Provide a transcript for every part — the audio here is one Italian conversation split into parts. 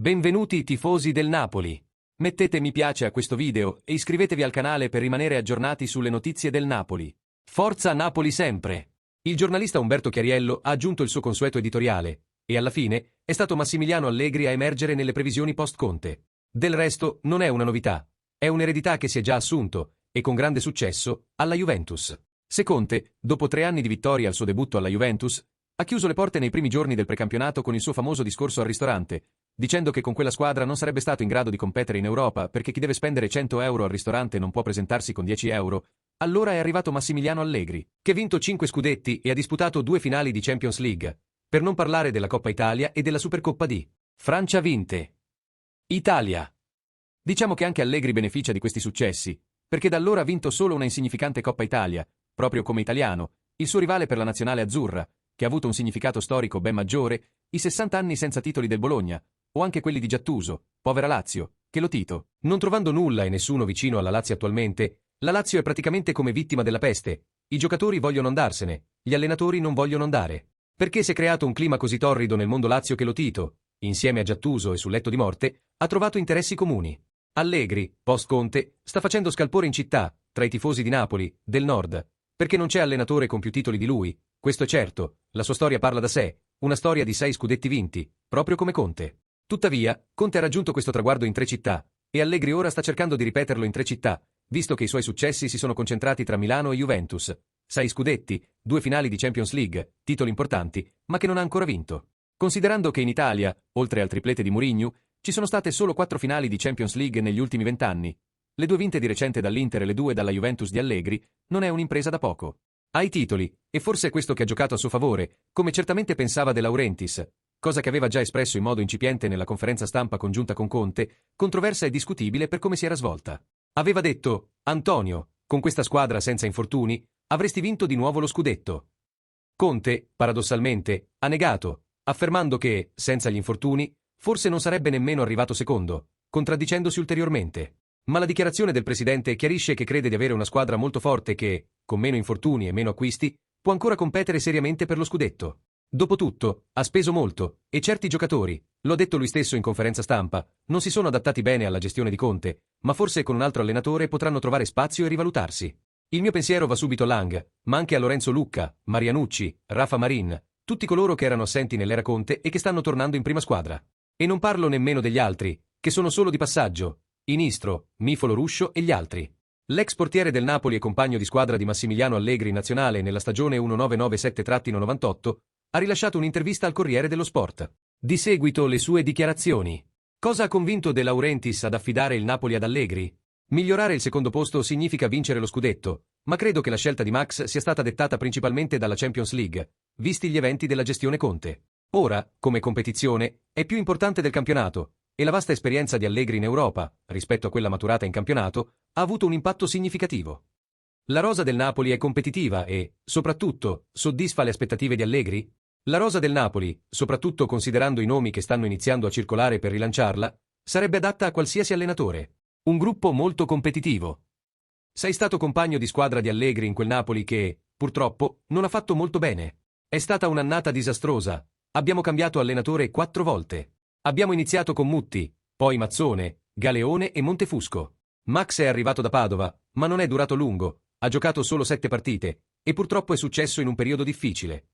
Benvenuti tifosi del Napoli. Mettete mi piace a questo video e iscrivetevi al canale per rimanere aggiornati sulle notizie del Napoli. Forza Napoli sempre! Il giornalista Umberto Chiariello ha aggiunto il suo consueto editoriale e alla fine è stato Massimiliano Allegri a emergere nelle previsioni post-Conte. Del resto non è una novità, è un'eredità che si è già assunto e con grande successo alla Juventus. Se Conte, dopo 3 anni di vittoria al suo debutto alla Juventus, ha chiuso le porte nei primi giorni del precampionato con il suo famoso discorso al ristorante, dicendo che con quella squadra non sarebbe stato in grado di competere in Europa perché chi deve spendere 100 euro al ristorante non può presentarsi con 10 euro, allora è arrivato Massimiliano Allegri, che ha vinto 5 scudetti e ha disputato 2 finali di Champions League, per non parlare della Coppa Italia e della Supercoppa di Francia vinte. Italia. Diciamo che anche Allegri beneficia di questi successi, perché da allora ha vinto solo una insignificante Coppa Italia, proprio come italiano, il suo rivale per la nazionale azzurra, che ha avuto un significato storico ben maggiore, i 60 anni senza titoli del Bologna, o anche quelli di Gattuso, povera Lazio, che Lotito. Non trovando nulla e nessuno vicino alla Lazio attualmente, la Lazio è praticamente come vittima della peste. I giocatori vogliono andarsene, gli allenatori non vogliono andare. Perché si è creato un clima così torrido nel mondo Lazio che Lotito, insieme a Gattuso e sul letto di morte, ha trovato interessi comuni. Allegri, post-Conte, sta facendo scalpore in città, tra i tifosi di Napoli, del Nord, perché non c'è allenatore con più titoli di lui, questo è certo, la sua storia parla da sé, una storia di 6 scudetti vinti, proprio come Conte. Tuttavia, Conte ha raggiunto questo traguardo in 3 città, e Allegri ora sta cercando di ripeterlo in 3 città, visto che i suoi successi si sono concentrati tra Milano e Juventus. 6 scudetti, 2 finali di Champions League, titoli importanti, ma che non ha ancora vinto. Considerando che in Italia, oltre al triplete di Mourinho, ci sono state solo 4 finali di Champions League negli ultimi 20 anni, le 2 vinte di recente dall'Inter e le 2 dalla Juventus di Allegri, non è un'impresa da poco. Ha i titoli, e forse è questo che ha giocato a suo favore, come certamente pensava De Laurentiis, cosa che aveva già espresso in modo incipiente nella conferenza stampa congiunta con Conte, controversa e discutibile per come si era svolta. Aveva detto: Antonio, con questa squadra senza infortuni, avresti vinto di nuovo lo scudetto. Conte, paradossalmente, ha negato, affermando che, senza gli infortuni, forse non sarebbe nemmeno arrivato secondo, contraddicendosi ulteriormente. Ma la dichiarazione del presidente chiarisce che crede di avere una squadra molto forte che, con meno infortuni e meno acquisti, può ancora competere seriamente per lo scudetto. Dopotutto, ha speso molto, e certi giocatori, lo ha detto lui stesso in conferenza stampa, non si sono adattati bene alla gestione di Conte, ma forse con un altro allenatore potranno trovare spazio e rivalutarsi. Il mio pensiero va subito a Lang, ma anche a Lorenzo Lucca, Marianucci, Rafa Marin, tutti coloro che erano assenti nell'era Conte e che stanno tornando in prima squadra. E non parlo nemmeno degli altri, che sono solo di passaggio, Inistro, Mifolo Ruscio e gli altri. L'ex portiere del Napoli e compagno di squadra di Massimiliano Allegri in nazionale nella stagione 1997-98, ha rilasciato un'intervista al Corriere dello Sport. Di seguito le sue dichiarazioni. Cosa ha convinto De Laurentiis ad affidare il Napoli ad Allegri? Migliorare il secondo posto significa vincere lo scudetto, ma credo che la scelta di Max sia stata dettata principalmente dalla Champions League, visti gli eventi della gestione Conte. Ora, come competizione, è più importante del campionato, e la vasta esperienza di Allegri in Europa, rispetto a quella maturata in campionato, ha avuto un impatto significativo. La rosa del Napoli è competitiva e, soprattutto, soddisfa le aspettative di Allegri? La rosa del Napoli, soprattutto considerando i nomi che stanno iniziando a circolare per rilanciarla, sarebbe adatta a qualsiasi allenatore. Un gruppo molto competitivo. Sei stato compagno di squadra di Allegri in quel Napoli che, purtroppo, non ha fatto molto bene. È stata un'annata disastrosa. Abbiamo cambiato allenatore 4 volte. Abbiamo iniziato con Mutti, poi Mazzone, Galeone e Montefusco. Max è arrivato da Padova, ma non è durato lungo, ha giocato solo 7 partite, e purtroppo è successo in un periodo difficile.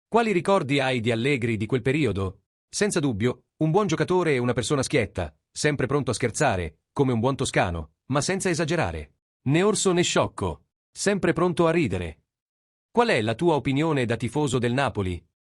Quali ricordi hai di Allegri di quel periodo? Senza dubbio, un buon giocatore e una persona schietta, sempre pronto a scherzare, come un buon toscano, ma senza esagerare. Né orso né sciocco, sempre pronto a ridere. Qual è la tua opinione da tifoso del Napoli?